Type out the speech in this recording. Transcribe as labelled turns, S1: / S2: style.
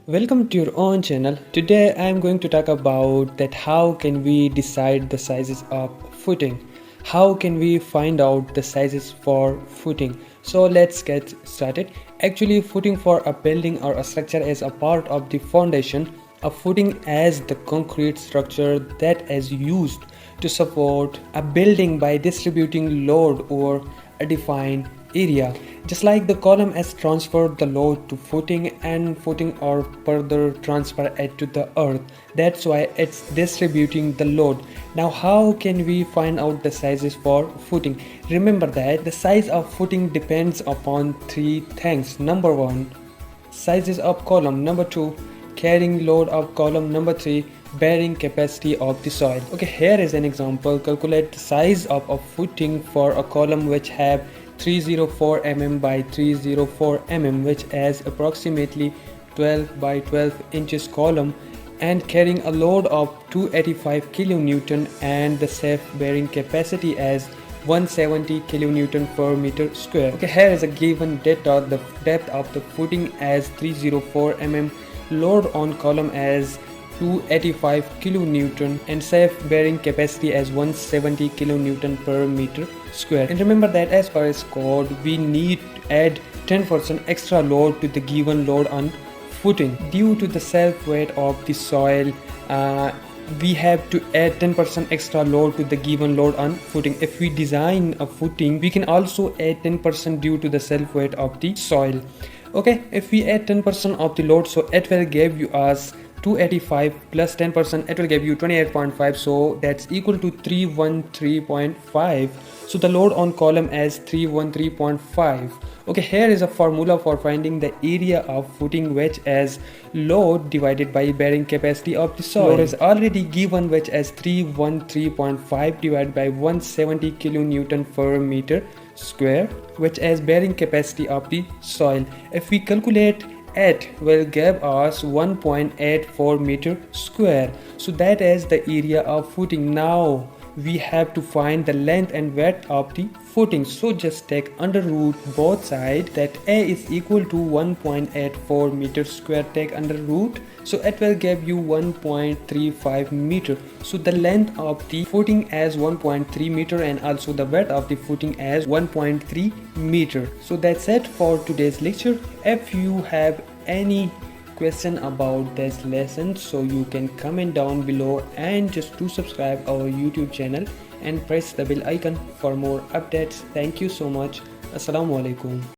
S1: Welcome to your own channel. Today I am going to talk about that how can we decide the sizes of footing. How can we find out the sizes for footing? So let's get started. Actually, footing for a building or a structure is a part of the foundation. A footing as the concrete structure that is used to support a building by distributing load over a defined area. Just like the column has transferred the load to footing and footing or further transfer it to the earth. That's why it's distributing the load. Now how can we find out the sizes for footing? Remember that the size of footing depends upon three things. Number one, sizes of column. Number two, carrying load of column. Number three, bearing capacity of the soil. Okay, here is an example. Calculate the size of a footing for a column which have 304 mm by 304 mm, which is approximately 12 by 12 inches column, and carrying a load of 285 kilonewton, and the safe bearing capacity as 170 kilonewton per meter square. Okay, here is a given data. The depth of the footing as 304 mm, load on column as 285 kilonewton, and safe bearing capacity as 170 kilonewton per meter square. And remember that as per its code, we need to add 10% extra load to the given load on footing. Due to the self weight of the soil, we have to add 10% extra load to the given load on footing. If we design a footing, we can also add 10% due to the self weight of the soil. Okay, if we add 10% of the load, so it will give you us 285 plus 10%, it will give you 28.5, so that's equal to 313.5. so the load on column is 313.5. okay, here is a formula for finding the area of footing, which is load divided by bearing capacity of the soil. Load is already given, which is 313.5 divided by 170 kilonewton per meter square, which is bearing capacity of the soil. If we calculate, it will give us 1.84 meter square. So that is the area of footing. Now we have to find the length and width of the footing. So just take under root both sides, that A is equal to 1.84 meter square. Take under root, so it will give you 1.35 meter. So the length of the footing is 1.3 meter, and also the width of the footing is 1.3 meter. So that's it for today's lecture. If you have any question about this lesson, so you can comment down below, and just to subscribe our YouTube channel and press the bell icon for more updates. Thank you so much. Assalamu alaikum.